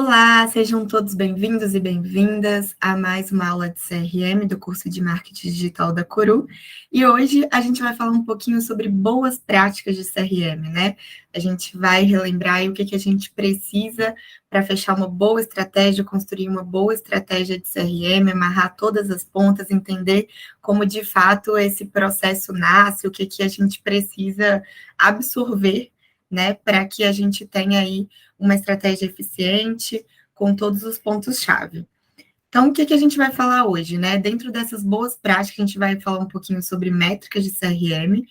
Olá, sejam todos bem-vindos e bem-vindas a mais uma aula de CRM do curso de Marketing Digital da Curu. E hoje a gente vai falar um pouquinho sobre boas práticas de CRM, né? A gente vai relembrar aí o que a gente precisa para fechar uma boa estratégia, construir uma boa estratégia de CRM, amarrar todas as pontas, entender como de fato esse processo nasce, o que a gente precisa absorver, né, para que a gente tenha aí uma estratégia eficiente com todos os pontos-chave. Então, o que a gente vai falar hoje, né? Dentro dessas boas práticas, a gente vai falar um pouquinho sobre métricas de CRM,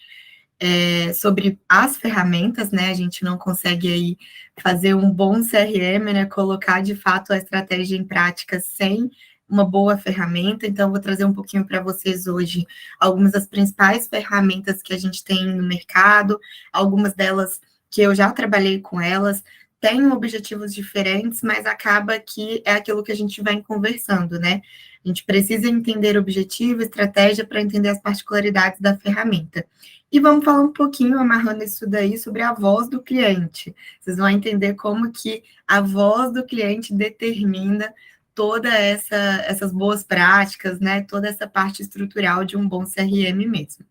sobre as ferramentas, né? A gente não consegue aí fazer um bom CRM, né? Colocar de fato a estratégia em prática sem uma boa ferramenta. Então, eu vou trazer um pouquinho para vocês hoje algumas das principais ferramentas que a gente tem no mercado, algumas delas que eu já trabalhei com elas, têm objetivos diferentes, mas acaba que é aquilo que a gente vem conversando, né? A gente precisa entender objetivo, estratégia para entender as particularidades da ferramenta. E vamos falar um pouquinho, amarrando isso daí, sobre a voz do cliente. Vocês vão entender como que a voz do cliente determina toda essas boas práticas, né? Toda essa parte estrutural de um bom CRM mesmo.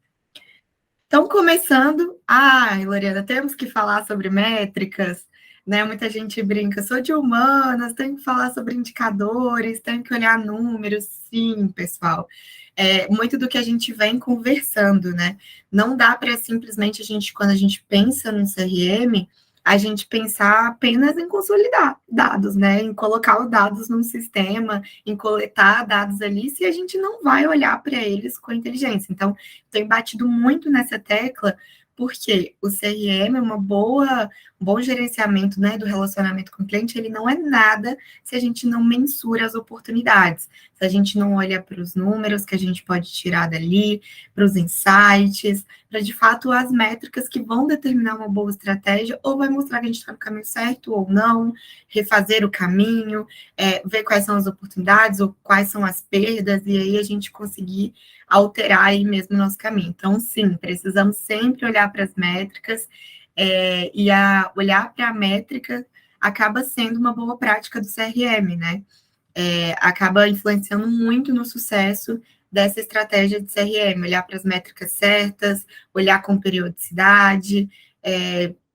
Então, começando, Loriana, temos que falar sobre métricas, né? Muita gente brinca, sou de humanas, tenho que falar sobre indicadores, tenho que olhar números. Sim, pessoal. Muito do que a gente vem conversando, né? Não dá para simplesmente quando a gente pensa no CRM, a gente pensar apenas em consolidar dados, né? Em colocar os dados num sistema, em coletar dados ali, se a gente não vai olhar para eles com inteligência. Então, tenho batido muito nessa tecla, porque o CRM é um bom gerenciamento, né, do relacionamento com o cliente, ele não é nada se a gente não mensura as oportunidades, se a gente não olha para os números que a gente pode tirar dali, para os insights, para de fato as métricas que vão determinar uma boa estratégia, ou vai mostrar que a gente está no caminho certo ou não, refazer o caminho, ver quais são as oportunidades ou quais são as perdas, e aí a gente conseguir alterar aí mesmo o nosso caminho. Então, sim, precisamos sempre olhar para as métricas, olhar para a métrica acaba sendo uma boa prática do CRM, né? Acaba influenciando muito no sucesso dessa estratégia de CRM, olhar para as métricas certas, olhar com periodicidade,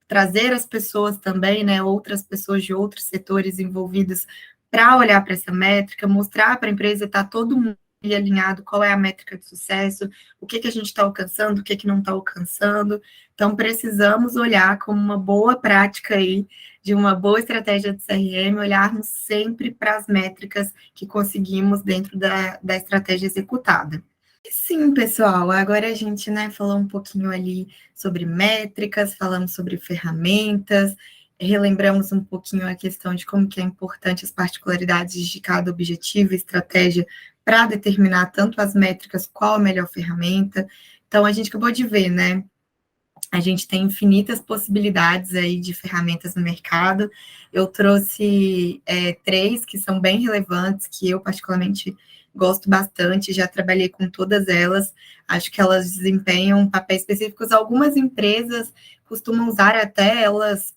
trazer as pessoas também, né, outras pessoas de outros setores envolvidos para olhar para essa métrica, mostrar para a empresa estar todo mundo alinhado, qual é a métrica de sucesso, o que a gente está alcançando, o que não está alcançando. Então, precisamos olhar como uma boa prática aí, de uma boa estratégia de CRM, olharmos sempre para as métricas que conseguimos dentro da estratégia executada. Sim, pessoal, agora a gente, né, falou um pouquinho ali sobre métricas, falamos sobre ferramentas, relembramos um pouquinho a questão de como que é importante as particularidades de cada objetivo e estratégia para determinar tanto as métricas, qual a melhor ferramenta. Então, a gente acabou de ver, né, a gente tem infinitas possibilidades aí de ferramentas no mercado. Eu trouxe 3 que são bem relevantes, que eu particularmente gosto bastante, já trabalhei com todas elas, acho que elas desempenham papéis específicos. Algumas empresas costumam usar até elas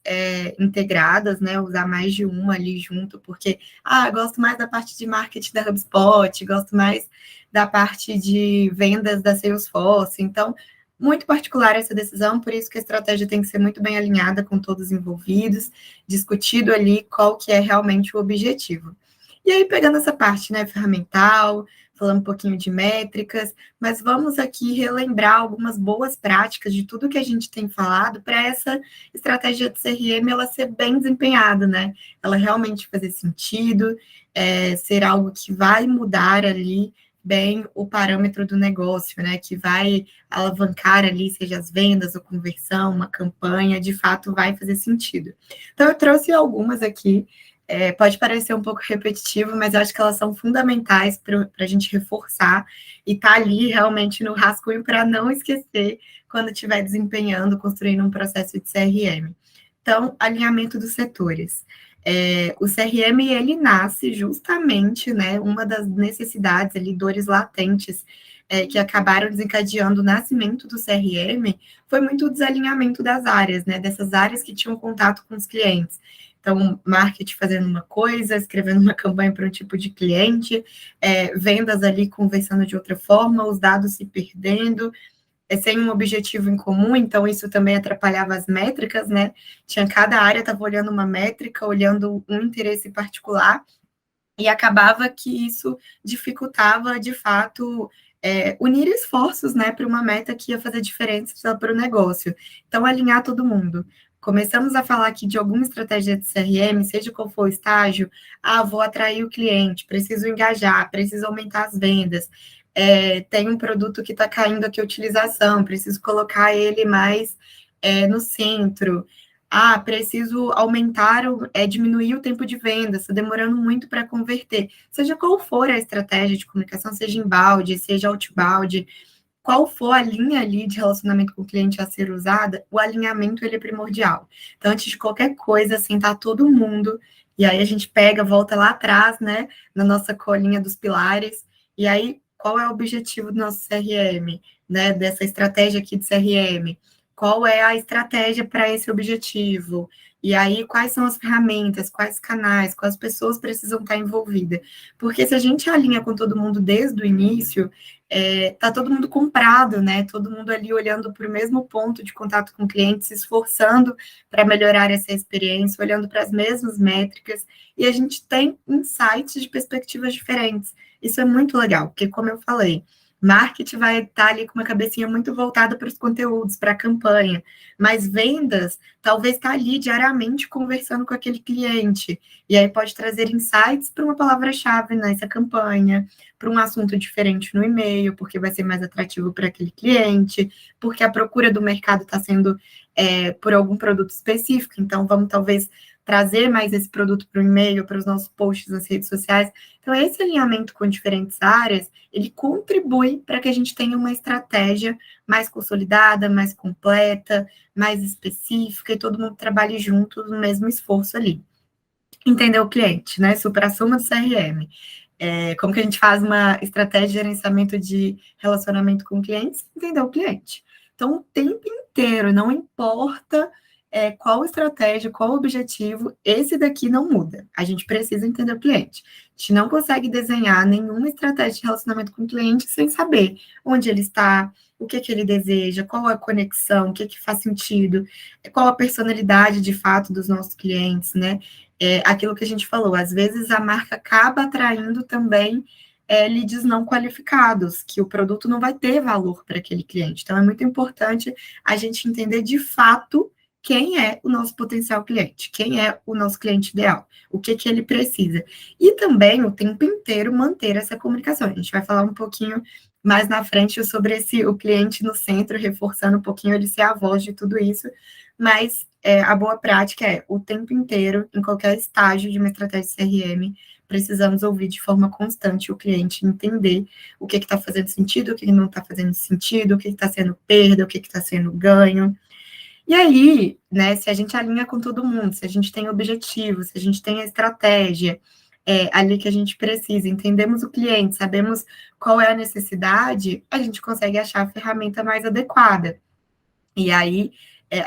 integradas, né? Usar mais de uma ali junto, porque gosto mais da parte de marketing da HubSpot, gosto mais da parte de vendas da Salesforce, então muito particular essa decisão, por isso que a estratégia tem que ser muito bem alinhada com todos os envolvidos, discutido ali qual que é realmente o objetivo. E aí, pegando essa parte, né, ferramental, falando um pouquinho de métricas, mas vamos aqui relembrar algumas boas práticas de tudo que a gente tem falado para essa estratégia de CRM ela ser bem desempenhada, né? Ela realmente fazer sentido, ser algo que vai mudar ali bem o parâmetro do negócio, né? Que vai alavancar ali, seja as vendas ou conversão, uma campanha, de fato vai fazer sentido. Então, eu trouxe algumas aqui, pode parecer um pouco repetitivo, mas eu acho que elas são fundamentais para a gente reforçar e estar ali realmente no rascunho para não esquecer quando estiver desempenhando, construindo um processo de CRM. Então, alinhamento dos setores. O CRM, ele nasce justamente, né, uma das necessidades ali, dores latentes, que acabaram desencadeando o nascimento do CRM, foi muito o desalinhamento das áreas, né, dessas áreas que tinham contato com os clientes. Então, marketing fazendo uma coisa, escrevendo uma campanha para um tipo de cliente, vendas ali conversando de outra forma, os dados se perdendo, sem um objetivo em comum, então isso também atrapalhava as métricas, né? Cada área estava olhando uma métrica, olhando um interesse particular, e acabava que isso dificultava, de fato, unir esforços, né, para uma meta que ia fazer diferença para o negócio. Então, alinhar todo mundo. Começamos a falar aqui de alguma estratégia de CRM, seja qual for o estágio, vou atrair o cliente, preciso engajar, preciso aumentar as vendas, tem um produto que está caindo aqui a utilização, preciso colocar ele mais no centro, preciso aumentar, diminuir o tempo de venda, está demorando muito para converter. Seja qual for a estratégia de comunicação, seja inbound, seja outbound, qual for a linha ali de relacionamento com o cliente a ser usada, o alinhamento ele é primordial. Então, antes de qualquer coisa, sentar todo mundo, e aí a gente pega, volta lá atrás, né, na nossa colinha dos pilares, e aí qual é o objetivo do nosso CRM, né, dessa estratégia aqui de CRM? Qual é a estratégia para esse objetivo? E aí, quais são as ferramentas, quais canais, quais pessoas precisam estar envolvidas? Porque se a gente alinha com todo mundo desde o início, tá todo mundo comprado, né? Todo mundo ali olhando para o mesmo ponto de contato com o cliente, se esforçando para melhorar essa experiência, olhando para as mesmas métricas, e a gente tem insights de perspectivas diferentes. Isso é muito legal, porque, como eu falei, marketing vai estar ali com uma cabecinha muito voltada para os conteúdos, para a campanha, mas vendas talvez está ali diariamente conversando com aquele cliente, e aí pode trazer insights para uma palavra-chave nessa campanha, para um assunto diferente no e-mail, porque vai ser mais atrativo para aquele cliente, porque a procura do mercado está sendo por algum produto específico, então vamos talvez trazer mais esse produto para o e-mail, para os nossos posts nas redes sociais. Então, esse alinhamento com diferentes áreas, ele contribui para que a gente tenha uma estratégia mais consolidada, mais completa, mais específica, e todo mundo trabalhe junto no mesmo esforço ali. Entender o cliente, né? Supra-suma do CRM. Como que a gente faz uma estratégia de gerenciamento de relacionamento com clientes? Entender o cliente. Então, o tempo inteiro, não importa qual estratégia, qual objetivo, esse daqui não muda. A gente precisa entender o cliente. A gente não consegue desenhar nenhuma estratégia de relacionamento com o cliente sem saber onde ele está, o que ele deseja, qual a conexão, o que faz sentido, qual a personalidade de fato dos nossos clientes, né? Aquilo que a gente falou, às vezes a marca acaba atraindo também leads não qualificados, que o produto não vai ter valor para aquele cliente. Então, é muito importante a gente entender de fato quem é o nosso potencial cliente, quem é o nosso cliente ideal, o que ele precisa. E também, o tempo inteiro, manter essa comunicação. A gente vai falar um pouquinho mais na frente sobre o cliente no centro, reforçando um pouquinho ele ser a voz de tudo isso, mas a boa prática o tempo inteiro, em qualquer estágio de uma estratégia de CRM, precisamos ouvir de forma constante o cliente, entender o que está fazendo sentido, o que não está fazendo sentido, o que está sendo perda, o que está sendo ganho. E aí, né, se a gente alinha com todo mundo, se a gente tem objetivos, se a gente tem a estratégia ali que a gente precisa, entendemos o cliente, sabemos qual é a necessidade, a gente consegue achar a ferramenta mais adequada. E aí,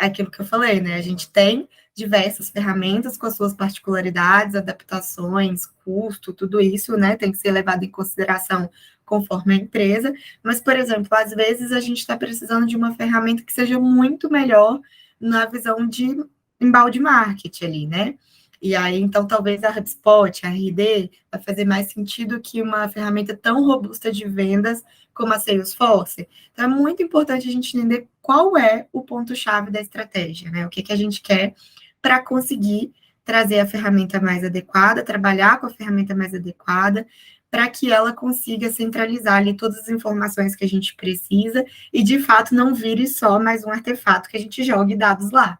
aquilo que eu falei, né? A gente tem diversas ferramentas com as suas particularidades, adaptações, custo, tudo isso, né? Tem que ser levado em consideração conforme a empresa. Mas, por exemplo, às vezes a gente está precisando de uma ferramenta que seja muito melhor na visão de embalde marketing ali, né? E aí, então, talvez a HubSpot, a RD, vai fazer mais sentido que uma ferramenta tão robusta de vendas como a Salesforce. Então, é muito importante a gente entender qual é o ponto-chave da estratégia, né? O que a gente quer para conseguir trazer a ferramenta mais adequada, trabalhar com a ferramenta mais adequada, para que ela consiga centralizar ali todas as informações que a gente precisa e, de fato, não vire só mais um artefato que a gente jogue dados lá.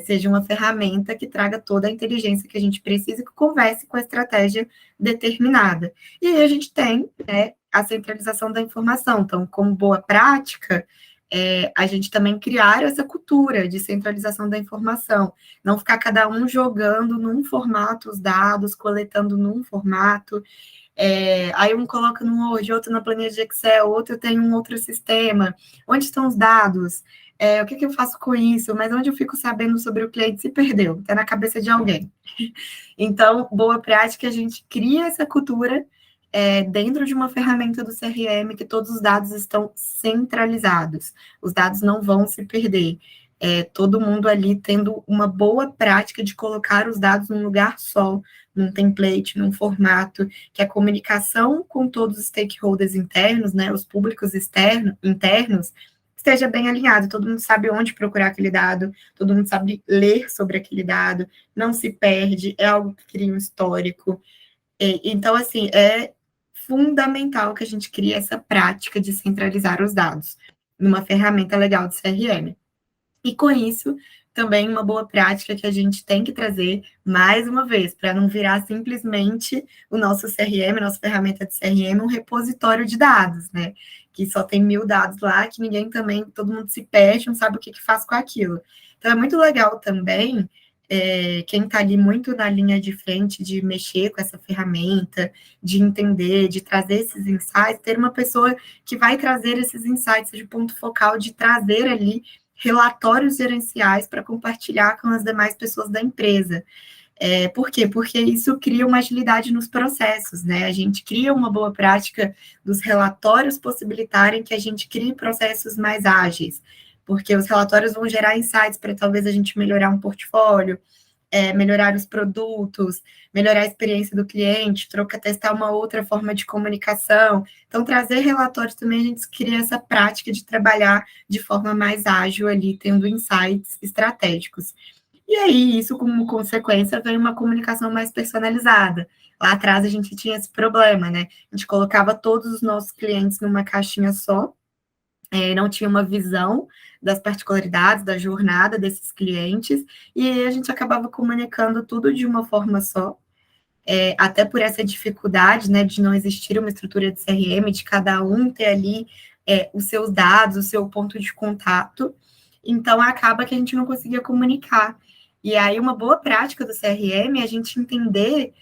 Seja uma ferramenta que traga toda a inteligência que a gente precisa e que converse com a estratégia determinada. E aí a gente tem, né, a centralização da informação. Então, como boa prática, a gente também criar essa cultura de centralização da informação, não ficar cada um jogando num formato os dados, coletando num formato, aí um coloca no Word, outro na planilha de Excel, outro tem um outro sistema. Onde estão os dados? O que eu faço com isso? Mas onde eu fico sabendo sobre o cliente se perdeu? Está na cabeça de alguém. Então, boa prática, a gente cria essa cultura dentro de uma ferramenta do CRM que todos os dados estão centralizados. Os dados não vão se perder. Todo mundo ali tendo uma boa prática de colocar os dados num lugar só, num template, num formato, que a comunicação com todos os stakeholders internos, né, os públicos internos, esteja bem alinhado, todo mundo sabe onde procurar aquele dado, todo mundo sabe ler sobre aquele dado, não se perde, é algo que cria um histórico. Então, assim, é fundamental que a gente crie essa prática de centralizar os dados numa ferramenta legal de CRM. E com isso, também uma boa prática que a gente tem que trazer, mais uma vez, para não virar simplesmente o nosso CRM, nossa ferramenta de CRM, um repositório de dados, né? Que só tem 1000 dados lá, que ninguém também, todo mundo se perde, não sabe o que faz com aquilo. Então, é muito legal também, quem está ali muito na linha de frente de mexer com essa ferramenta, de entender, de trazer esses insights, ter uma pessoa que vai trazer esses insights de ponto focal, de trazer ali relatórios gerenciais para compartilhar com as demais pessoas da empresa. Por quê? Porque isso cria uma agilidade nos processos, né? A gente cria uma boa prática dos relatórios possibilitarem que a gente crie processos mais ágeis, porque os relatórios vão gerar insights para talvez a gente melhorar um portfólio, melhorar os produtos, melhorar a experiência do cliente, testar uma outra forma de comunicação. Então, trazer relatórios também, a gente cria essa prática de trabalhar de forma mais ágil ali, tendo insights estratégicos. E aí, isso como consequência, vem uma comunicação mais personalizada. Lá atrás, a gente tinha esse problema, né? A gente colocava todos os nossos clientes numa caixinha só, não tinha uma visão das particularidades da jornada desses clientes, e aí a gente acabava comunicando tudo de uma forma só, até por essa dificuldade, né, de não existir uma estrutura de CRM, de cada um ter ali os seus dados, o seu ponto de contato, então acaba que a gente não conseguia comunicar. E aí uma boa prática do CRM é a gente entender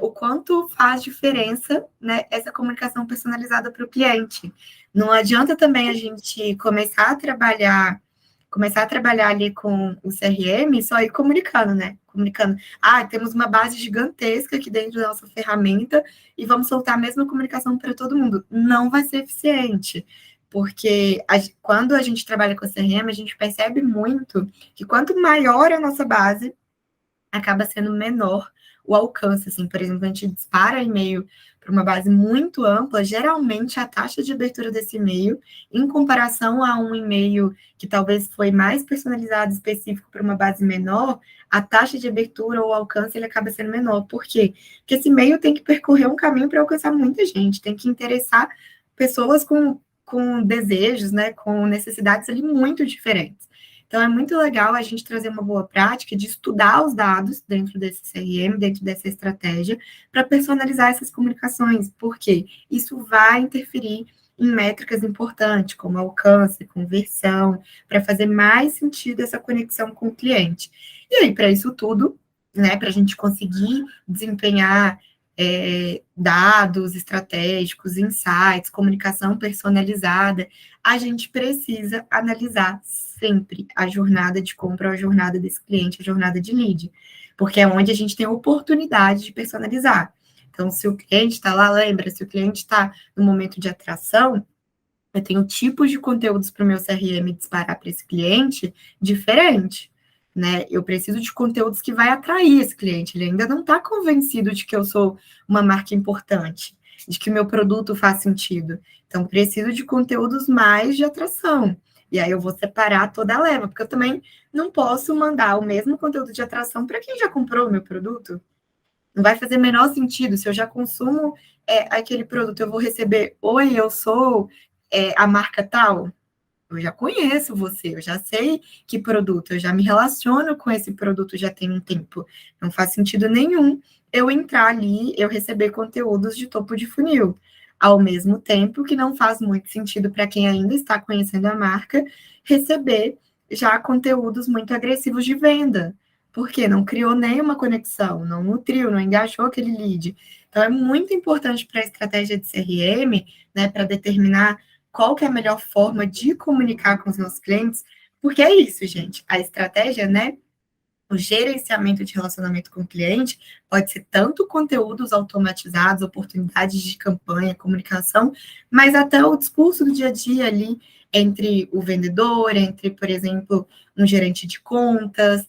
o quanto faz diferença, né, essa comunicação personalizada para o cliente. Não adianta também a gente começar a trabalhar ali com o CRM e só ir comunicando, né? Comunicando, temos uma base gigantesca aqui dentro da nossa ferramenta e vamos soltar a mesma comunicação para todo mundo. Não vai ser eficiente, porque quando a gente trabalha com o CRM, a gente percebe muito que quanto maior a nossa base, acaba sendo menor o alcance, assim, por exemplo, a gente dispara e-mail para uma base muito ampla, geralmente a taxa de abertura desse e-mail, em comparação a um e-mail que talvez foi mais personalizado, específico para uma base menor, a taxa de abertura ou alcance, ele acaba sendo menor. Por quê? Porque esse e-mail tem que percorrer um caminho para alcançar muita gente, tem que interessar pessoas com desejos, né, com necessidades ali muito diferentes. Então, é muito legal a gente trazer uma boa prática de estudar os dados dentro desse CRM, dentro dessa estratégia, para personalizar essas comunicações, porque isso vai interferir em métricas importantes, como alcance, conversão, para fazer mais sentido essa conexão com o cliente. E aí, para isso tudo, né, para a gente conseguir desempenhar dados estratégicos, insights, comunicação personalizada, a gente precisa analisar sempre a jornada de compra, a jornada desse cliente, a jornada de lead, porque é onde a gente tem a oportunidade de personalizar. Então, se o cliente está lá, lembra, se o cliente está no momento de atração, eu tenho tipos de conteúdos para o meu CRM disparar para esse cliente diferente, né? Eu preciso de conteúdos que vai atrair esse cliente. Ele ainda não está convencido de que eu sou uma marca importante, de que o meu produto faz sentido. Então, preciso de conteúdos mais de atração. E aí eu vou separar toda a leva, porque eu também não posso mandar o mesmo conteúdo de atração para quem já comprou o meu produto. Não vai fazer o menor sentido. Se eu já consumo aquele produto, eu vou receber, oi, eu sou a marca tal. Eu já conheço você, eu já sei que produto, eu já me relaciono com esse produto já tem um tempo. Não faz sentido nenhum eu entrar ali, eu receber conteúdos de topo de funil. Ao mesmo tempo que não faz muito sentido para quem ainda está conhecendo a marca receber já conteúdos muito agressivos de venda, porque não criou nenhuma conexão, não nutriu, não engajou aquele lead. Então, é muito importante para a estratégia de CRM, né, para determinar qual que é a melhor forma de comunicar com os nossos clientes, porque é isso, gente, a estratégia, né, o gerenciamento de relacionamento com o cliente pode ser tanto conteúdos automatizados, oportunidades de campanha, comunicação, mas até o discurso do dia a dia ali entre o vendedor, entre, por exemplo, um gerente de contas,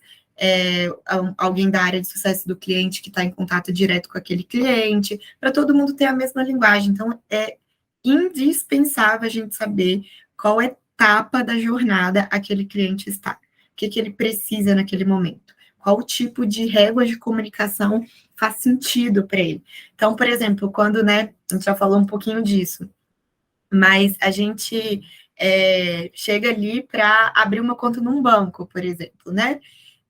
alguém da área de sucesso do cliente que está em contato direto com aquele cliente, para todo mundo ter a mesma linguagem. Então, é indispensável a gente saber qual etapa da jornada aquele cliente está. O que, que ele precisa naquele momento? Qual tipo de régua de comunicação faz sentido para ele? Então, por exemplo, quando, né, a gente já falou um pouquinho disso, mas a gente chega ali para abrir uma conta num banco, por exemplo, né?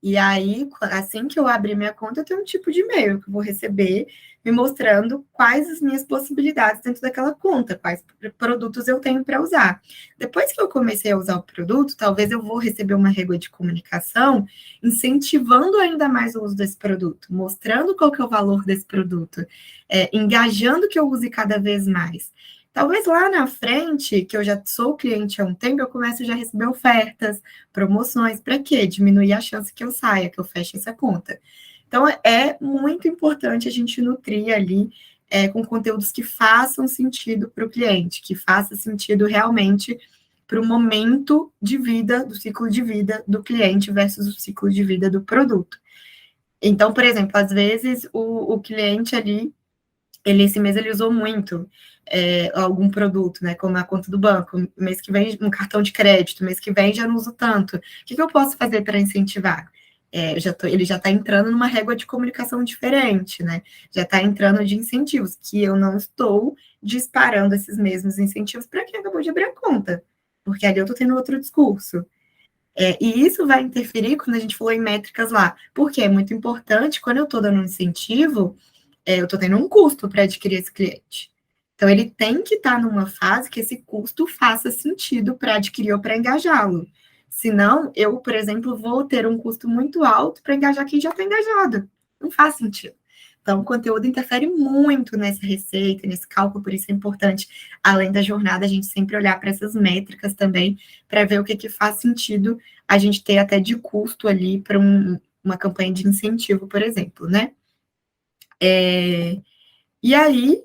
E aí, assim que eu abrir minha conta, eu tenho um tipo de e-mail que eu vou receber me mostrando quais as minhas possibilidades dentro daquela conta, quais produtos eu tenho para usar. Depois que eu comecei a usar o produto, talvez eu vou receber uma régua de comunicação incentivando ainda mais o uso desse produto, mostrando qual que é o valor desse produto, engajando que eu use cada vez mais. Talvez lá na frente, que eu já sou cliente há um tempo, eu comece já a receber ofertas, promoções, para quê? Diminuir a chance que eu saia, que eu feche essa conta. Então, é muito importante a gente nutrir ali com conteúdos que façam sentido para o cliente, que faça sentido realmente para o momento de vida, do ciclo de vida do cliente versus o ciclo de vida do produto. Então, por exemplo, às vezes o cliente ali esse mês ele usou muito algum produto, né? Como a conta do banco. Mês que vem, um cartão de crédito, mês que vem já não uso tanto. O que eu posso fazer para incentivar? Ele já está entrando numa régua de comunicação diferente, né? Já está entrando de incentivos, que eu não estou disparando esses mesmos incentivos para quem acabou de abrir a conta, porque ali eu estou tendo outro discurso. E isso vai interferir quando a gente falou em métricas lá, porque é muito importante, quando eu estou dando um incentivo, eu estou tendo um custo para adquirir esse cliente. Então, ele tem que estar numa fase que esse custo faça sentido para adquirir ou para engajá-lo. Senão, eu, por exemplo, vou ter um custo muito alto para engajar quem já está engajado. Não faz sentido. Então, o conteúdo interfere muito nessa receita, nesse cálculo, por isso é importante, além da jornada, a gente sempre olhar para essas métricas também, para ver o que, que faz sentido a gente ter até de custo ali para uma campanha de incentivo, por exemplo, né? E aí,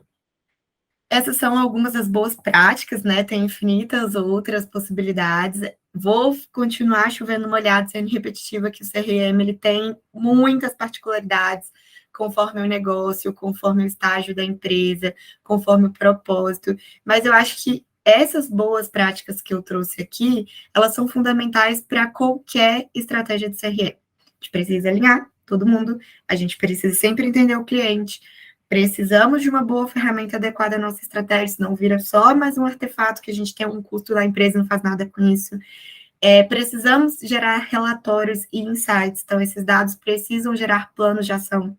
essas são algumas das boas práticas, né? Tem infinitas outras possibilidades. Vou continuar chovendo molhado, sendo repetitiva, que o CRM ele tem muitas particularidades conforme o negócio, conforme o estágio da empresa, conforme o propósito. Mas eu acho que essas boas práticas que eu trouxe aqui, elas são fundamentais para qualquer estratégia de CRM. A gente precisa alinhar todo mundo, a gente precisa sempre entender o cliente, precisamos de uma boa ferramenta adequada à nossa estratégia, senão vira só mais um artefato que a gente tem um custo da empresa e não faz nada com isso. Precisamos gerar relatórios e insights, então esses dados precisam gerar planos de ação.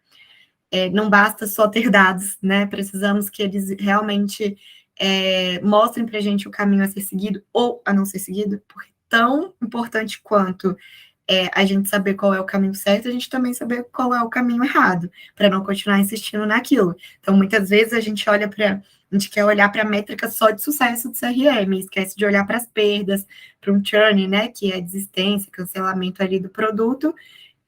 Não basta só ter dados, né? Precisamos que eles realmente mostrem para a gente o caminho a ser seguido ou a não ser seguido, porque tão importante quanto a gente saber qual é o caminho certo, a gente também saber qual é o caminho errado, para não continuar insistindo naquilo. Então, muitas vezes a gente quer olhar para a métrica só de sucesso do CRM, esquece de olhar para as perdas, para um churn, né, que é a desistência, cancelamento ali do produto,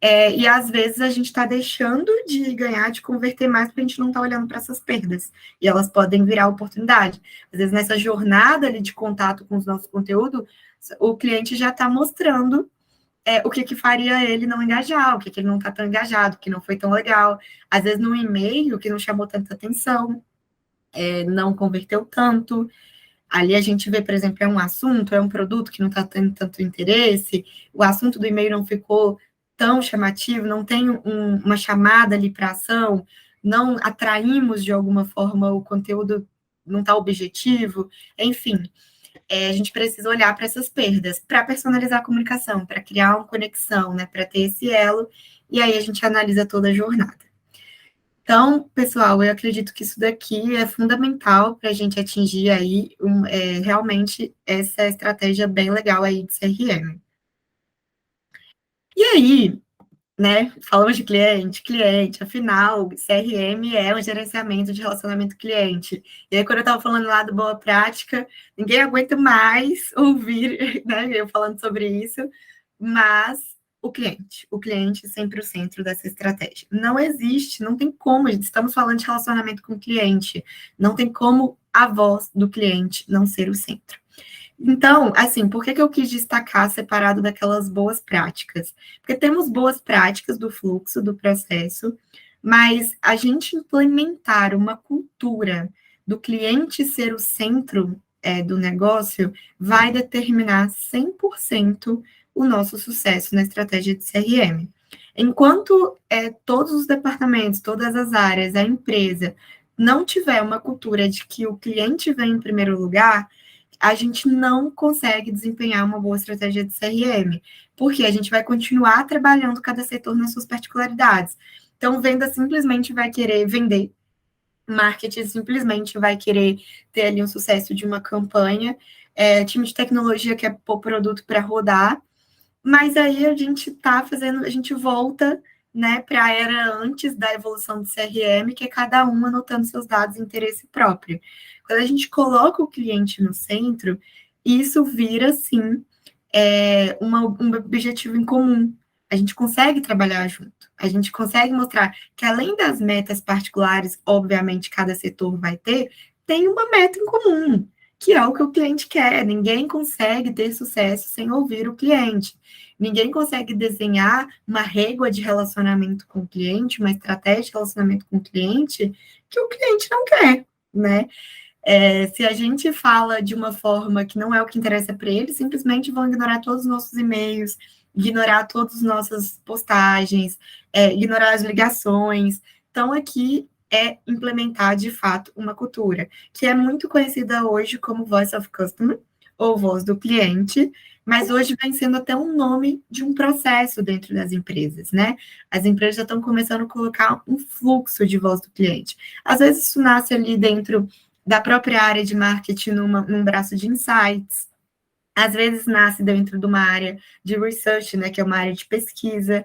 e às vezes a gente está deixando de ganhar, de converter mais, porque a gente não está olhando para essas perdas, e elas podem virar oportunidade. Às vezes, nessa jornada ali de contato com os nossos conteúdos, o cliente já está mostrando o que faria ele não engajar, o que ele não está tão engajado, o que não foi tão legal. Às vezes, num e-mail que não chamou tanta atenção, não converteu tanto. Ali a gente vê, por exemplo, é um assunto, é um produto que não está tendo tanto interesse, o assunto do e-mail não ficou tão chamativo, não tem uma chamada ali para ação, não atraímos de alguma forma, o conteúdo não está objetivo, enfim. A gente precisa olhar para essas perdas, para personalizar a comunicação, para criar uma conexão, né, para ter esse elo, e aí a gente analisa toda a jornada. Então, pessoal, eu acredito que isso daqui é fundamental para a gente atingir aí realmente essa estratégia bem legal aí de CRM. E aí, né, falamos de cliente, afinal, CRM é um gerenciamento de relacionamento cliente. E aí, quando eu estava falando lá do Boa Prática, ninguém aguenta mais ouvir, né, eu falando sobre isso, mas o cliente é sempre o centro dessa estratégia. Não existe, não tem como, gente, estamos falando de relacionamento com o cliente, não tem como a voz do cliente não ser o centro. Então, assim, por que que eu quis destacar separado daquelas boas práticas? Porque temos boas práticas do fluxo, do processo, mas a gente implementar uma cultura do cliente ser o centro do negócio vai determinar 100% o nosso sucesso na estratégia de CRM. Enquanto todos os departamentos, todas as áreas, a empresa não tiver uma cultura de que o cliente vem em primeiro lugar, a gente não consegue desempenhar uma boa estratégia de CRM, porque a gente vai continuar trabalhando cada setor nas suas particularidades. Então, venda simplesmente vai querer vender, marketing simplesmente vai querer ter ali um sucesso de uma campanha, time de tecnologia quer pôr produto para rodar, mas aí a gente está fazendo, a gente volta, né, para a era antes da evolução do CRM, que é cada um anotando seus dados em interesse próprio. Quando a gente coloca o cliente no centro, isso vira, sim, um objetivo em comum. A gente consegue trabalhar junto, a gente consegue mostrar que, além das metas particulares, obviamente, cada setor vai ter, tem uma meta em comum, que é o que o cliente quer. Ninguém consegue ter sucesso sem ouvir o cliente. Ninguém consegue desenhar uma régua de relacionamento com o cliente, uma estratégia de relacionamento com o cliente que o cliente não quer, né? Se a gente fala de uma forma que não é o que interessa para eles, simplesmente vão ignorar todos os nossos e-mails, ignorar todas as nossas postagens, ignorar as ligações. Então, aqui é implementar, de fato, uma cultura, que é muito conhecida hoje como Voice of Customer, ou voz do cliente, mas hoje vem sendo até um nome de um processo dentro das empresas, né? As empresas já estão começando a colocar um fluxo de voz do cliente. Às vezes isso nasce ali dentro da própria área de marketing num braço de insights, às vezes nasce dentro de uma área de research, né, que é uma área de pesquisa,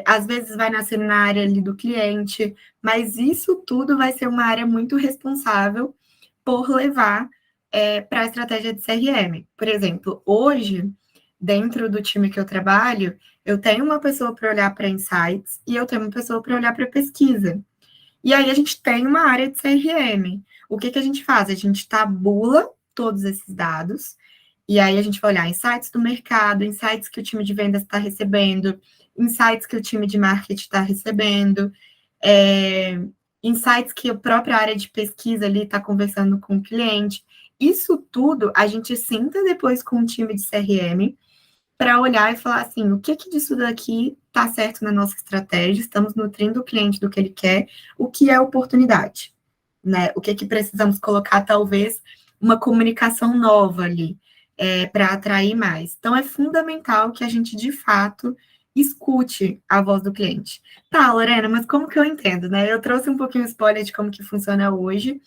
às vezes vai nascer na área ali do cliente, mas isso tudo vai ser uma área muito responsável por levar para a estratégia de CRM. Por exemplo, hoje, dentro do time que eu trabalho, eu tenho uma pessoa para olhar para insights e eu tenho uma pessoa para olhar para pesquisa. E aí a gente tem uma área de CRM. O que que a gente faz? A gente tabula todos esses dados, e aí a gente vai olhar insights do mercado, insights que o time de vendas está recebendo, insights que o time de marketing está recebendo, é, insights que a própria área de pesquisa ali está conversando com o cliente. Isso tudo a gente senta depois com o time de CRM para olhar e falar assim, o que disso daqui está certo na nossa estratégia, estamos nutrindo o cliente do que ele quer, o que é oportunidade, né? O que precisamos colocar, talvez, uma comunicação nova ali, para atrair mais. Então, é fundamental que a gente, de fato, escute a voz do cliente. Tá, Lorena, mas como que eu entendo, né? Eu trouxe um pouquinho spoiler de como que funciona hoje,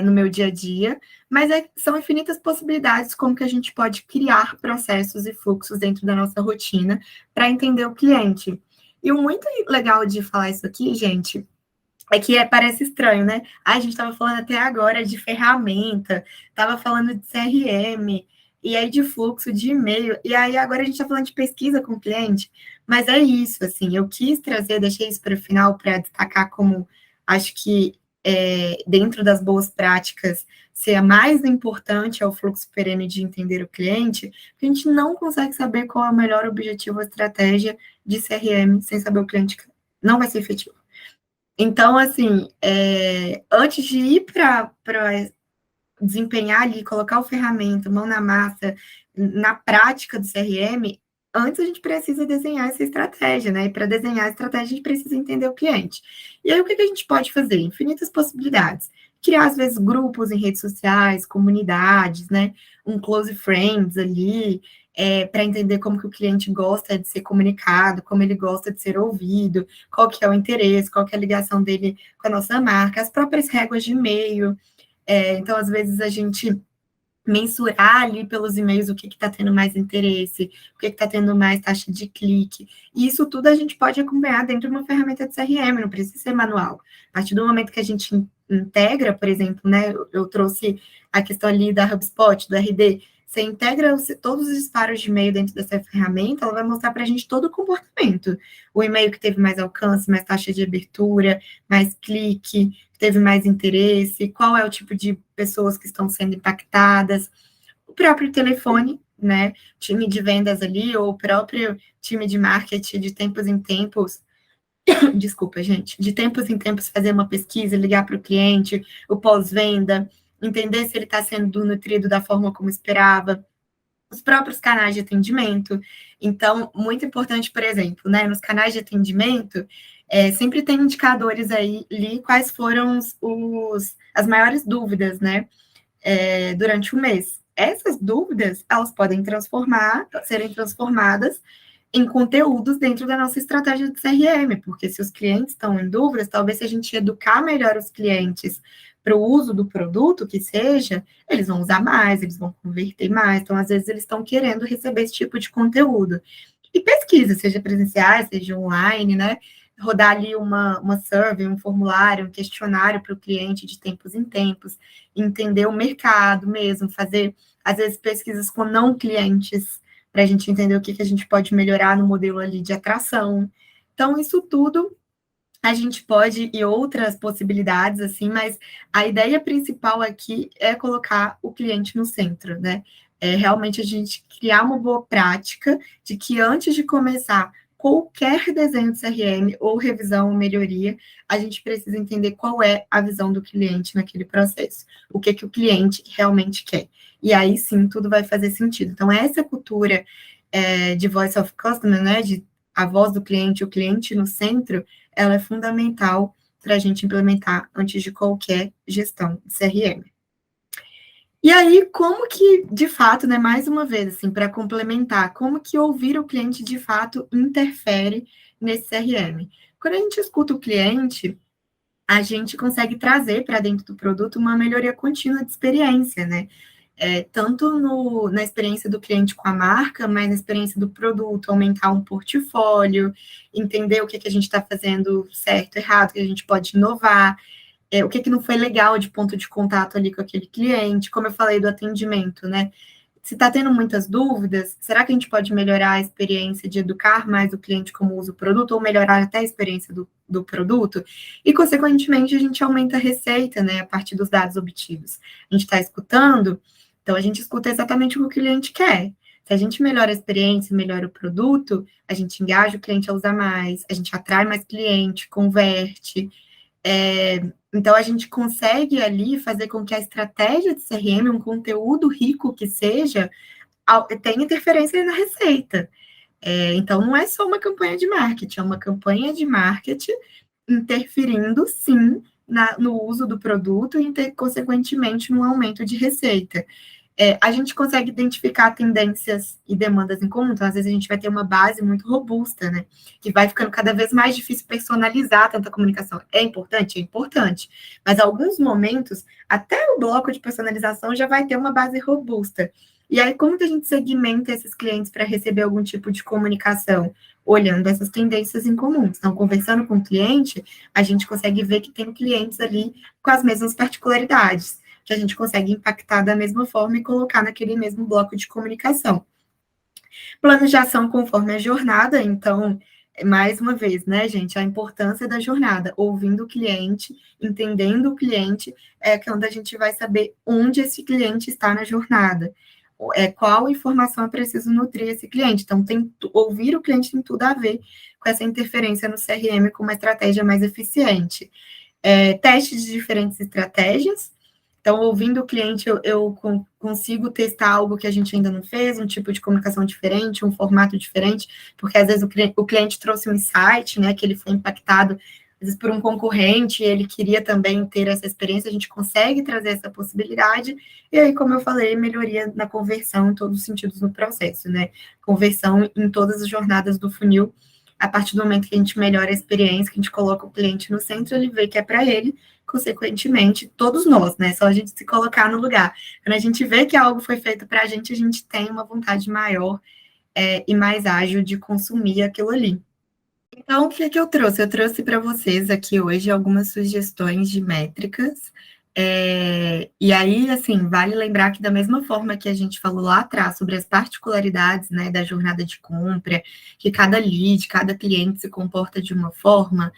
no meu dia a dia, mas são infinitas possibilidades como que a gente pode criar processos e fluxos dentro da nossa rotina para entender o cliente. E o muito legal de falar isso aqui, gente, é que parece estranho, né? A gente estava falando até agora de ferramenta, estava falando de CRM, e aí de fluxo, de e-mail, e aí agora a gente está falando de pesquisa com o cliente, mas é isso, assim, eu quis trazer, deixei isso para o final para destacar como acho que dentro das boas práticas, ser a mais importante é o fluxo perene de entender o cliente, porque a gente não consegue saber qual é o melhor objetivo ou estratégia de CRM sem saber o cliente, não vai ser efetivo. Então, assim, antes de ir para desempenhar ali, colocar o ferramenta, mão na massa, na prática do CRM, antes a gente precisa desenhar essa estratégia, né? E para desenhar a estratégia, a gente precisa entender o cliente. E aí, o que a gente pode fazer? Infinitas possibilidades. criar, às vezes, grupos em redes sociais, comunidades, né? Um close friends ali, para entender como que o cliente gosta de ser comunicado, como ele gosta de ser ouvido, qual que é o interesse, qual que é a ligação dele com a nossa marca, as próprias réguas de e-mail. Então, às vezes, a gente mensurar ali pelos e-mails o que está tendo mais interesse, o que está tendo mais taxa de clique. E isso tudo a gente pode acompanhar dentro de uma ferramenta de CRM, não precisa ser manual. A partir do momento que a gente integra, por exemplo, né, eu trouxe a questão ali da HubSpot, do RD, você integra todos os disparos de e-mail dentro dessa ferramenta, ela vai mostrar para a gente todo o comportamento. O e-mail que teve mais alcance, mais taxa de abertura, mais clique, teve mais interesse, qual é o tipo de pessoas que estão sendo impactadas, o próprio telefone, né? Time de vendas ali, ou o próprio time de marketing de tempos em tempos. Desculpa, gente, de tempos em tempos fazer uma pesquisa, ligar para o cliente, o pós-venda, entender se ele está sendo nutrido da forma como esperava, os próprios canais de atendimento. Então, muito importante, por exemplo, né, nos canais de atendimento, sempre tem indicadores aí ali quais foram as maiores dúvidas, né, durante o mês. Essas dúvidas, elas podem serem transformadas em conteúdos dentro da nossa estratégia de CRM, porque se os clientes estão em dúvidas, talvez se a gente educar melhor os clientes para o uso do produto, que seja, eles vão usar mais, eles vão converter mais, então às vezes eles estão querendo receber esse tipo de conteúdo. E pesquisa, seja presenciais, seja online, né? Rodar ali uma survey, um formulário, um questionário para o cliente de tempos em tempos, entender o mercado mesmo, fazer, às vezes, pesquisas com não clientes, para a gente entender o que a gente pode melhorar no modelo ali de atração. Então, isso tudo a gente pode, e outras possibilidades, assim, mas a ideia principal aqui é colocar o cliente no centro, né? É realmente a gente criar uma boa prática de que antes de começar qualquer desenho de CRM ou revisão ou melhoria, a gente precisa entender qual é a visão do cliente naquele processo, o que o cliente realmente quer. E aí sim tudo vai fazer sentido. Então, essa cultura de voice of customer, né, de a voz do cliente, o cliente no centro, ela é fundamental para a gente implementar antes de qualquer gestão de CRM. E aí, como que, de fato, né, mais uma vez, assim, para complementar, como que ouvir o cliente, de fato, interfere nesse CRM? Quando a gente escuta o cliente, a gente consegue trazer para dentro do produto uma melhoria contínua de experiência, né? Tanto na experiência do cliente com a marca, mas na experiência do produto, aumentar um portfólio, entender o que a gente está fazendo certo, errado, que a gente pode inovar, o que não foi legal de ponto de contato ali com aquele cliente, como eu falei do atendimento, né? Se está tendo muitas dúvidas, será que a gente pode melhorar a experiência de educar mais o cliente como usa o produto, ou melhorar até a experiência do produto? E, consequentemente, a gente aumenta a receita, né, a partir dos dados obtidos. A gente está escutando, então a gente escuta exatamente o que o cliente quer. Se a gente melhora a experiência, melhora o produto, a gente engaja o cliente a usar mais, a gente atrai mais cliente, converte. Então, a gente consegue ali fazer com que a estratégia de CRM, um conteúdo rico que seja, tenha interferência na receita. Então, não é só uma campanha de marketing, é uma campanha de marketing interferindo, sim, no uso do produto e, consequentemente, no aumento de receita. A gente consegue identificar tendências e demandas em comum, então, às vezes, a gente vai ter uma base muito robusta, né? Que vai ficando cada vez mais difícil personalizar tanta comunicação. É importante? É importante. Mas, em alguns momentos, até o bloco de personalização já vai ter uma base robusta. E aí, como que a gente segmenta esses clientes para receber algum tipo de comunicação? Olhando essas tendências em comum. Então, conversando com o cliente, a gente consegue ver que tem clientes ali com as mesmas particularidades, que a gente consegue impactar da mesma forma e colocar naquele mesmo bloco de comunicação. Plano de ação conforme a jornada, então, mais uma vez, né, gente, a importância da jornada, ouvindo o cliente, entendendo o cliente, que é onde a gente vai saber onde esse cliente está na jornada. Qual informação é preciso nutrir esse cliente. Então, ouvir o cliente tem tudo a ver com essa interferência no CRM com uma estratégia mais eficiente. Testes de diferentes estratégias. Então, ouvindo o cliente, eu consigo testar algo que a gente ainda não fez, um tipo de comunicação diferente, um formato diferente, porque às vezes o cliente trouxe um insight, né, que ele foi impactado vezes por um concorrente, ele queria também ter essa experiência, a gente consegue trazer essa possibilidade, e aí, como eu falei, melhoria na conversão em todos os sentidos no processo, né? Conversão em todas as jornadas do funil, a partir do momento que a gente melhora a experiência, que a gente coloca o cliente no centro, ele vê que é para ele, consequentemente, todos nós, né? Só a gente se colocar no lugar. Quando a gente vê que algo foi feito para a gente tem uma vontade maior e mais ágil de consumir aquilo ali. Então, o que é que eu trouxe? Eu trouxe para vocês aqui hoje algumas sugestões de métricas. E aí, assim, vale lembrar que da mesma forma que a gente falou lá atrás sobre as particularidades, né, da jornada de compra, que cada lead, cada cliente se comporta de uma forma,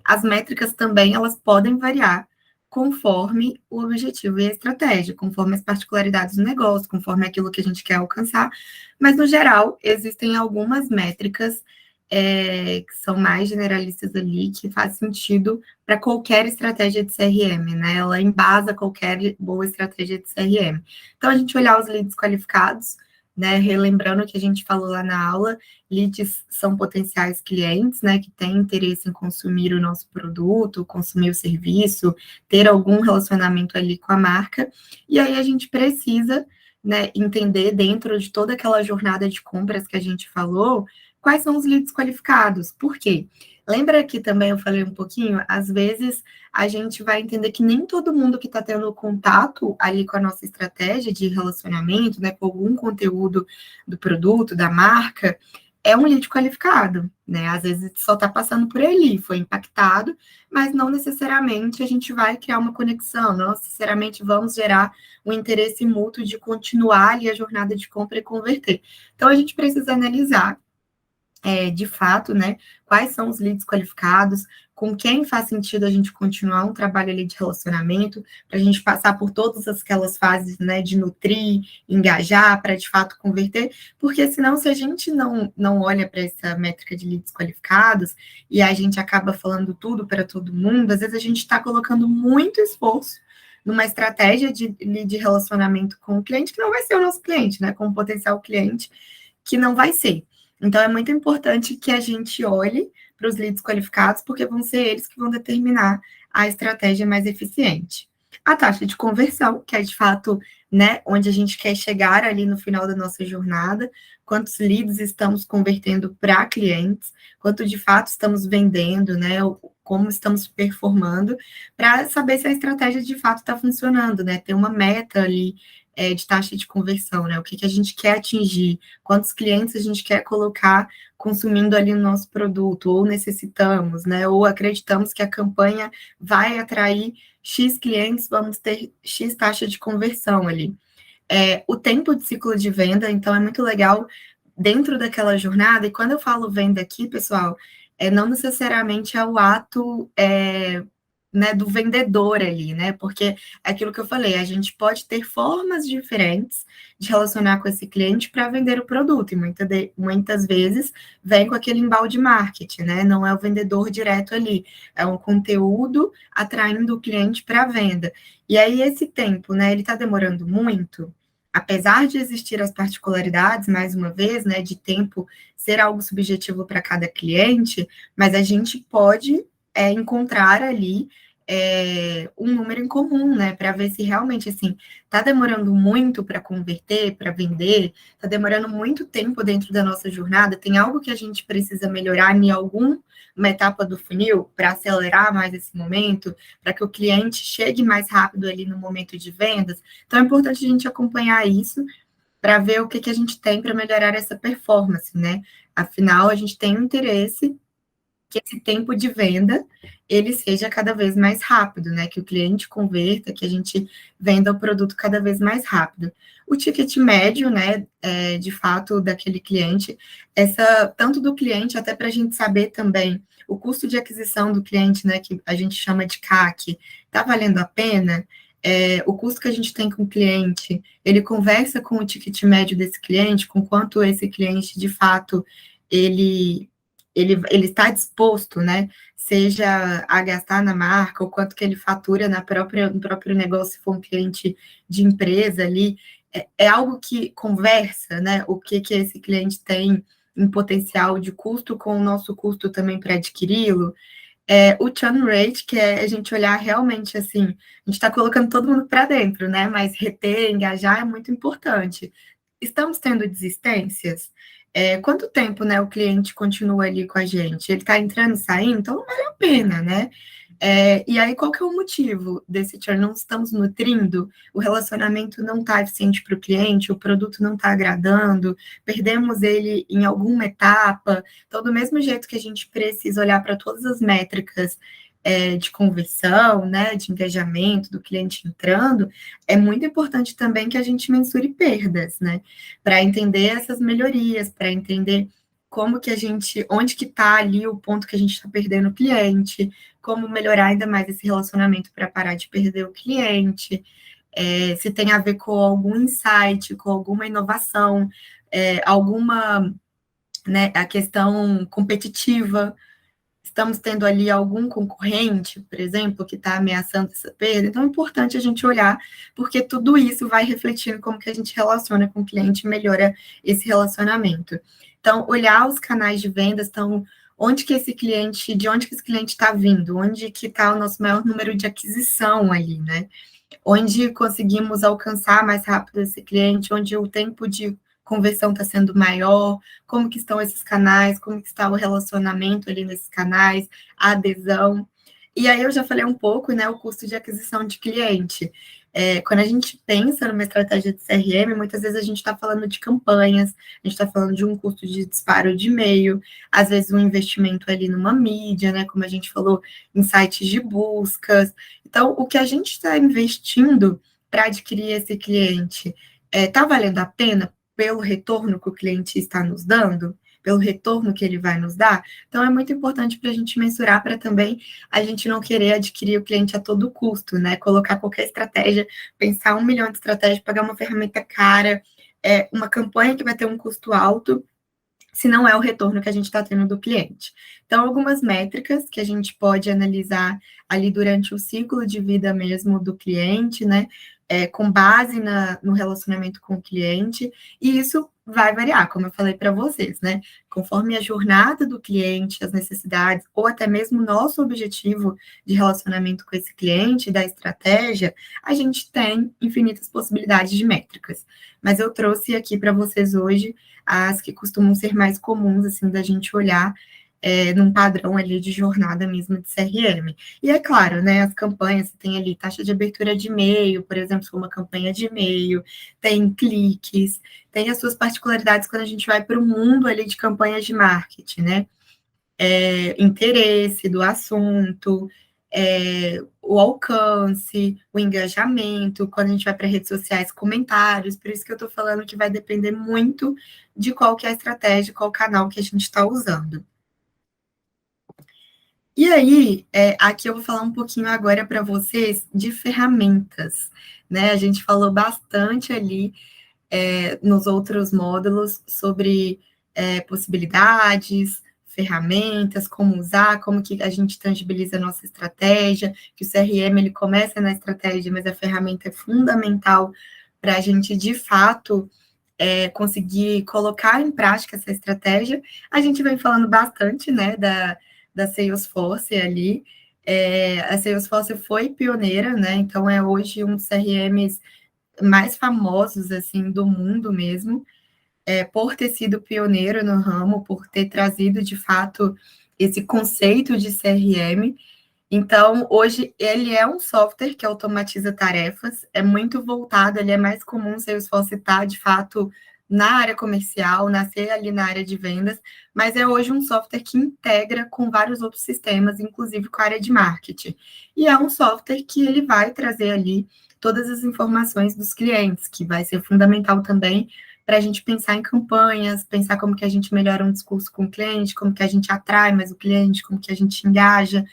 as métricas também elas podem variar conforme o objetivo e a estratégia, conforme as particularidades do negócio, conforme aquilo que a gente quer alcançar. Mas, no geral, existem algumas métricas que são mais generalistas ali, que faz sentido para qualquer estratégia de CRM, né? Ela embasa qualquer boa estratégia de CRM. Então, a gente olhar os leads qualificados, né? Relembrando o que a gente falou lá na aula, leads são potenciais clientes, né? Que têm interesse em consumir o nosso produto, consumir o serviço, ter algum relacionamento ali com a marca. E aí a gente precisa, né, entender dentro de toda aquela jornada de compras que a gente falou, quais são os leads qualificados. Por quê? Lembra que também eu falei um pouquinho? Às vezes a gente vai entender que nem todo mundo que está tendo contato ali com a nossa estratégia de relacionamento, né, com algum conteúdo do produto, da marca, é um lead qualificado, né? Às vezes só está passando por ali, foi impactado, mas não necessariamente a gente vai criar uma conexão, não necessariamente vamos gerar um interesse mútuo de continuar ali a jornada de compra e converter. Então a gente precisa analisar de fato, né, quais são os leads qualificados, com quem faz sentido a gente continuar um trabalho ali de relacionamento, para a gente passar por todas aquelas fases, né, de nutrir, engajar, para de fato converter, porque senão se a gente não olha para essa métrica de leads qualificados e a gente acaba falando tudo para todo mundo, às vezes a gente está colocando muito esforço numa estratégia de relacionamento com o cliente que não vai ser o nosso cliente, né, com o potencial cliente que não vai ser. Então, é muito importante que a gente olhe para os leads qualificados, porque vão ser eles que vão determinar a estratégia mais eficiente. A taxa de conversão, que é de fato, né, onde a gente quer chegar ali no final da nossa jornada, quantos leads estamos convertendo para clientes, quanto de fato estamos vendendo, né, como estamos performando, para saber se a estratégia de fato está funcionando, né, ter uma meta ali de taxa de conversão, né, o que a gente quer atingir, quantos clientes a gente quer colocar consumindo ali o nosso produto, ou necessitamos, né, ou acreditamos que a campanha vai atrair X clientes, vamos ter X taxa de conversão ali. O tempo de ciclo de venda, então, é muito legal dentro daquela jornada, e quando eu falo venda aqui, pessoal, não necessariamente é o ato né, do vendedor ali, né? Porque é aquilo que eu falei, a gente pode ter formas diferentes de relacionar com esse cliente para vender o produto, e muitas vezes vem com aquele embalde marketing, né? Não é o vendedor direto ali, é um conteúdo atraindo o cliente para venda. E aí, esse tempo, né, ele está demorando muito, apesar de existir as particularidades, mais uma vez, né, de tempo ser algo subjetivo para cada cliente, mas a gente pode encontrar ali um número em comum, né, para ver se realmente, assim, está demorando muito para converter, para vender, está demorando muito tempo dentro da nossa jornada, tem algo que a gente precisa melhorar em alguma etapa do funil para acelerar mais esse momento, para que o cliente chegue mais rápido ali no momento de vendas. Então, é importante a gente acompanhar isso para ver o que a gente tem para melhorar essa performance, né? Afinal, a gente tem um interesse que esse tempo de venda ele seja cada vez mais rápido, né? Que o cliente converta, que a gente venda o produto cada vez mais rápido. O ticket médio, né, de fato, daquele cliente, tanto do cliente, até para a gente saber também o custo de aquisição do cliente, né, que a gente chama de CAC, está valendo a pena? O custo que a gente tem com o cliente, ele conversa com o ticket médio desse cliente, com quanto esse cliente, de fato, ele ele está disposto, né, seja a gastar na marca, ou quanto que ele fatura no próprio negócio, se for um cliente de empresa ali, é algo que conversa, né, o que esse cliente tem em potencial de custo com o nosso custo também para adquiri-lo, O churn rate, que é a gente olhar realmente assim, a gente está colocando todo mundo para dentro, né? Mas reter, engajar é muito importante. Estamos tendo desistências? Quanto tempo, né, o cliente continua ali com a gente? Ele está entrando e saindo? Então não vale a pena, né? E aí, qual que é o motivo desse churn? Não estamos nutrindo, o relacionamento não está eficiente para o cliente, o produto não está agradando, perdemos ele em alguma etapa. Então, do mesmo jeito que a gente precisa olhar para todas as métricas de conversão, né, de engajamento do cliente entrando, é muito importante também que a gente mensure perdas, né, para entender essas melhorias, para entender como que a gente, onde que está ali o ponto que a gente está perdendo o cliente, como melhorar ainda mais esse relacionamento para parar de perder o cliente, se tem a ver com algum insight, com alguma inovação, alguma, né, a questão competitiva, estamos tendo ali algum concorrente, por exemplo, que está ameaçando essa perda, então é importante a gente olhar, porque tudo isso vai refletindo como que a gente relaciona com o cliente e melhora esse relacionamento. Então, olhar os canais de vendas, então, de onde que esse cliente está vindo, onde que está o nosso maior número de aquisição ali, né? Onde conseguimos alcançar mais rápido esse cliente, onde o tempo de conversão está sendo maior, como que estão esses canais, como que está o relacionamento ali nesses canais, a adesão. E aí eu já falei um pouco, né, o custo de aquisição de cliente. Quando a gente pensa numa estratégia de CRM, muitas vezes a gente está falando de campanhas, a gente está falando de um custo de disparo de e-mail, às vezes um investimento ali numa mídia, né, como a gente falou, em sites de buscas. Então, o que a gente está investindo para adquirir esse cliente está valendo a pena pelo retorno que o cliente está nos dando? Pelo retorno que ele vai nos dar? Então, é muito importante para a gente mensurar, para também a gente não querer adquirir o cliente a todo custo, né? Colocar qualquer estratégia, pensar 1 milhão de estratégias, pagar uma ferramenta cara, uma campanha que vai ter um custo alto, se não é o retorno que a gente está tendo do cliente. Então, algumas métricas que a gente pode analisar ali durante o ciclo de vida mesmo do cliente, né? Com base no relacionamento com o cliente, e isso vai variar, como eu falei para vocês, né? Conforme a jornada do cliente, as necessidades, ou até mesmo o nosso objetivo de relacionamento com esse cliente, da estratégia, a gente tem infinitas possibilidades de métricas. Mas eu trouxe aqui para vocês hoje as que costumam ser mais comuns, assim, da gente olhar num padrão ali de jornada mesmo de CRM. E é claro, né, as campanhas, você tem ali taxa de abertura de e-mail, por exemplo, uma campanha de e-mail, tem cliques, tem as suas particularidades quando a gente vai para o mundo ali de campanhas de marketing, né? Interesse do assunto, o alcance, o engajamento, quando a gente vai para redes sociais, comentários, por isso que eu estou falando que vai depender muito de qual que é a estratégia, qual canal que a gente está usando. E aí, aqui eu vou falar um pouquinho agora para vocês de ferramentas, né? A gente falou bastante ali nos outros módulos sobre possibilidades, ferramentas, como usar, como que a gente tangibiliza a nossa estratégia, que o CRM ele começa na estratégia, mas a ferramenta é fundamental para a gente, de fato, conseguir colocar em prática essa estratégia. A gente vem falando bastante, né, da Salesforce ali. A Salesforce foi pioneira, né, então é hoje um dos CRMs mais famosos, assim, do mundo mesmo, por ter sido pioneiro no ramo, por ter trazido, de fato, esse conceito de CRM. Então, hoje, ele é um software que automatiza tarefas, é muito voltado, ele é mais comum se eu fosse estar, de fato, na área comercial, nascer ali na área de vendas, mas é hoje um software que integra com vários outros sistemas, inclusive com a área de marketing. E é um software que ele vai trazer ali todas as informações dos clientes, que vai ser fundamental também para a gente pensar em campanhas, pensar como que a gente melhora um discurso com o cliente, como que a gente atrai mais o cliente, como que a gente engaja.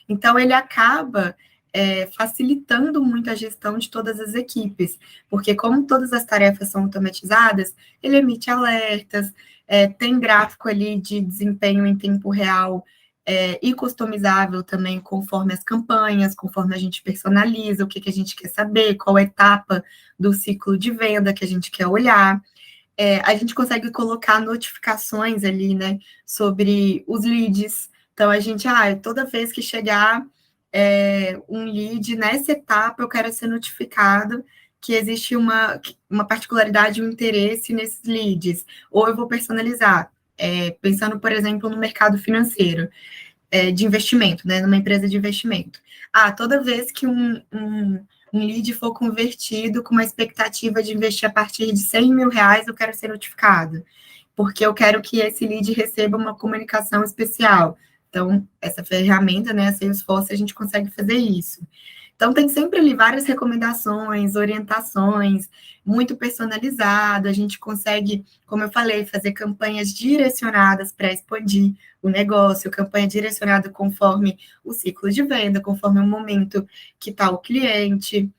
Então, ele acaba facilitando muito a gestão de todas as equipes, porque como todas as tarefas são automatizadas, ele emite alertas, tem gráfico ali de desempenho em tempo real e customizável também conforme as campanhas, conforme a gente personaliza, o que, que a gente quer saber, qual etapa do ciclo de venda que a gente quer olhar. A gente consegue colocar notificações ali, né, sobre os leads, Então, a gente, toda vez que chegar um lead nessa etapa, eu quero ser notificado que existe uma particularidade, um interesse nesses leads. Ou eu vou personalizar, pensando, por exemplo, no mercado financeiro, de investimento, né, numa empresa de investimento. Toda vez que um lead for convertido com uma expectativa de investir a partir de R$ 100.000, eu quero ser notificado, porque eu quero que esse lead receba uma comunicação especial. Então, essa ferramenta, né, a Salesforce, a gente consegue fazer isso. Então, tem sempre ali várias recomendações, orientações, muito personalizado. A gente consegue, como eu falei, fazer campanhas direcionadas para expandir o negócio, campanha direcionada conforme o ciclo de venda, conforme o momento que está o cliente.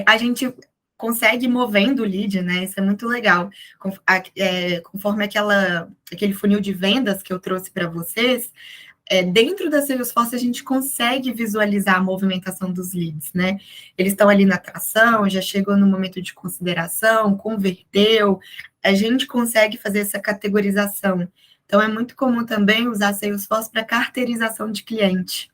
A gente consegue ir movendo o lead, né? Isso é muito legal. Conforme aquele funil de vendas que eu trouxe para vocês, dentro da Salesforce a gente consegue visualizar a movimentação dos leads, né? Eles estão ali na atração, já chegou no momento de consideração, converteu, a gente consegue fazer essa categorização. Então, é muito comum também usar a Salesforce para carteirização de cliente,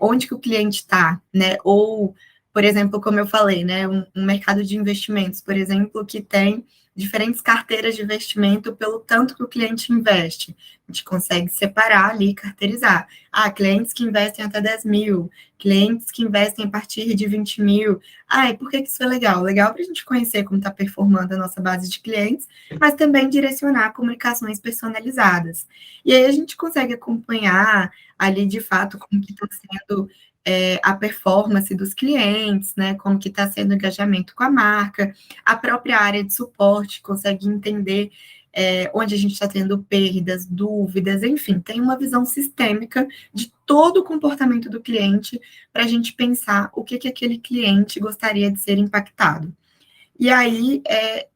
onde que o cliente está, né? Ou, por exemplo, como eu falei, né? Um mercado de investimentos, por exemplo, que tem diferentes carteiras de investimento pelo tanto que o cliente investe. A gente consegue separar ali, carteirizar. Clientes que investem até 10 mil, clientes que investem a partir de 20 mil. E por que isso é legal? Legal para a gente conhecer como está performando a nossa base de clientes, mas também direcionar comunicações personalizadas. E aí a gente consegue acompanhar ali, de fato, como que está sendo a performance dos clientes, né? Como que está sendo o engajamento com a marca, a própria área de suporte consegue entender onde a gente está tendo perdas, dúvidas, enfim, tem uma visão sistêmica de todo o comportamento do cliente para a gente pensar o que aquele cliente gostaria de ser impactado. E aí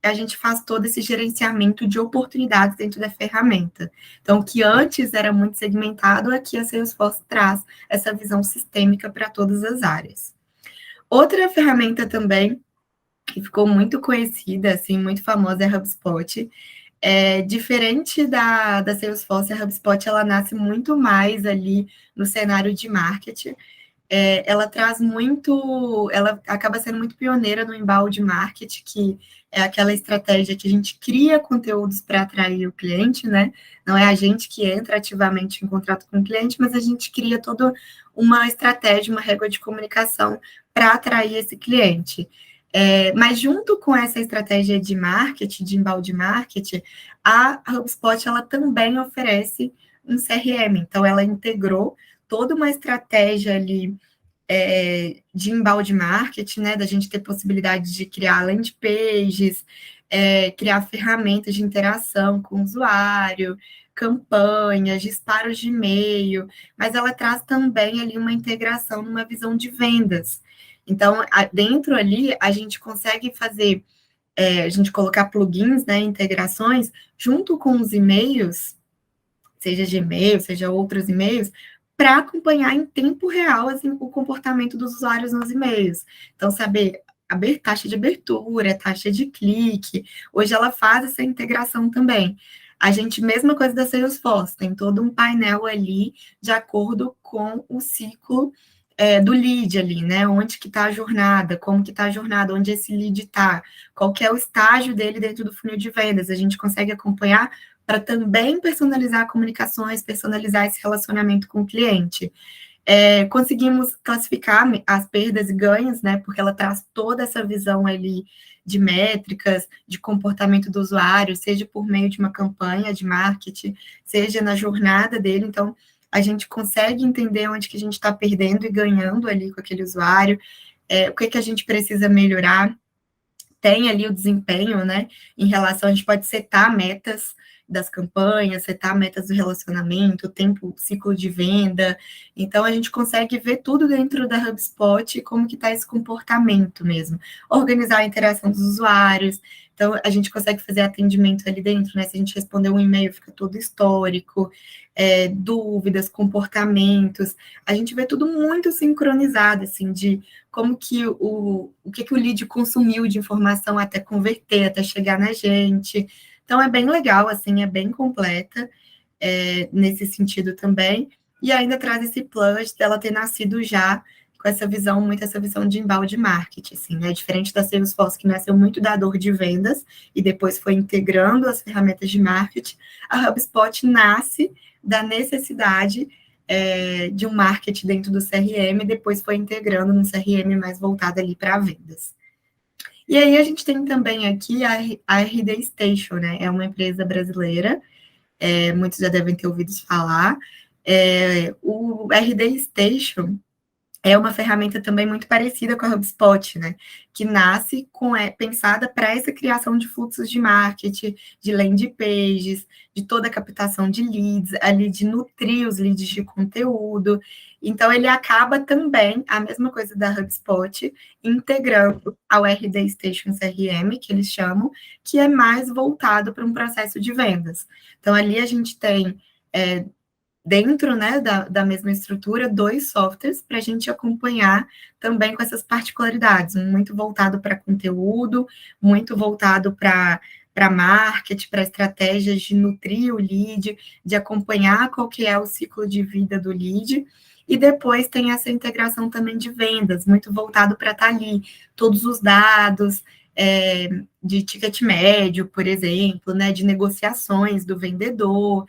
a gente faz todo esse gerenciamento de oportunidades dentro da ferramenta. Então, o que antes era muito segmentado, aqui a Salesforce traz essa visão sistêmica para todas as áreas. Outra ferramenta também, que ficou muito conhecida, assim, muito famosa, é a HubSpot. Diferente da Salesforce, a HubSpot ela nasce muito mais ali no cenário de marketing. Ela traz muito, ela acaba sendo muito pioneira no embalde marketing, que é aquela estratégia que a gente cria conteúdos para atrair o cliente, né? Não é a gente que entra ativamente em contato com o cliente, mas a gente cria toda uma estratégia, uma régua de comunicação para atrair esse cliente. Mas junto com essa estratégia de marketing, de embalde marketing, a HubSpot ela também oferece um CRM. Então, ela integrou toda uma estratégia ali de embalde marketing, né, da gente ter possibilidade de criar landing pages, criar ferramentas de interação com o usuário, campanhas, disparos de e-mail, mas ela traz também ali uma integração numa visão de vendas. Então, dentro ali, a gente consegue fazer, a gente colocar plugins, né, integrações, junto com os e-mails, seja Gmail, seja outros e-mails, para acompanhar em tempo real assim, o comportamento dos usuários nos e-mails. Então, saber taxa de abertura, taxa de clique, hoje ela faz essa integração também. A gente, mesma coisa da Salesforce, tem todo um painel ali de acordo com o ciclo do lead ali, né? Onde que está a jornada, como que está a jornada, onde esse lead está, qual que é o estágio dele dentro do funil de vendas. A gente consegue acompanhar para também personalizar comunicações, personalizar esse relacionamento com o cliente. Conseguimos classificar as perdas e ganhos, né? Porque ela traz toda essa visão ali de métricas, de comportamento do usuário, seja por meio de uma campanha de marketing, seja na jornada dele. Então, a gente consegue entender onde que a gente está perdendo e ganhando ali com aquele usuário, o que a gente precisa melhorar. Tem ali o desempenho, né? Em relação, a gente pode setar metas das campanhas, setar metas do relacionamento, tempo, ciclo de venda. Então, a gente consegue ver tudo dentro da HubSpot, como que está esse comportamento mesmo. Organizar a interação dos usuários. Então, a gente consegue fazer atendimento ali dentro, né? Se a gente responder um e-mail, fica todo histórico, dúvidas, comportamentos. A gente vê tudo muito sincronizado, assim, de como que o que o lead consumiu de informação até converter, até chegar na gente. Então, é bem legal, assim, é bem completa. nesse sentido também, e ainda traz esse plus dela ter nascido já com essa visão, muito essa visão de embalde marketing, assim, né? Diferente da Salesforce, que nasceu muito da dor de vendas e depois foi integrando as ferramentas de marketing, a HubSpot nasce da necessidade de um marketing dentro do CRM, e depois foi integrando no CRM mais voltado ali para vendas. E aí a gente tem também aqui a RD Station, né? É uma empresa brasileira, muitos já devem ter ouvido falar. O RD Station é uma ferramenta também muito parecida com a HubSpot, né? Que nasce pensada para essa criação de fluxos de marketing, de landing pages, de toda a captação de leads, ali de nutrir os leads de conteúdo. Então, ele acaba também, a mesma coisa da HubSpot, integrando ao RD Station CRM, que eles chamam, que é mais voltado para um processo de vendas. Então, ali a gente tem dentro, né, da mesma estrutura, dois softwares para a gente acompanhar também com essas particularidades, um muito voltado para conteúdo, muito voltado para marketing, para estratégias de nutrir o lead, de acompanhar qual que é o ciclo de vida do lead, e depois tem essa integração também de vendas, muito voltado para estar ali, todos os dados, de ticket médio, por exemplo, né, de negociações do vendedor,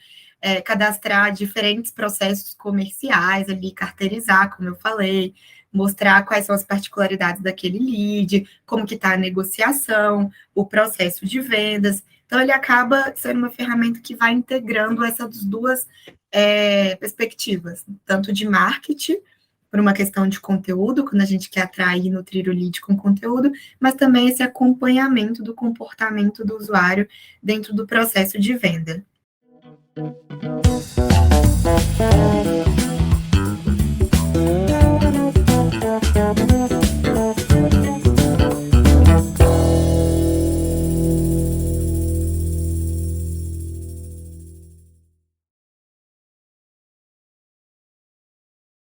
cadastrar diferentes processos comerciais ali, carteirizar, como eu falei, mostrar quais são as particularidades daquele lead, como que está a negociação, o processo de vendas. Então, ele acaba sendo uma ferramenta que vai integrando essas duas perspectivas, tanto de marketing, por uma questão de conteúdo, quando a gente quer atrair e nutrir o lead com conteúdo, mas também esse acompanhamento do comportamento do usuário dentro do processo de venda.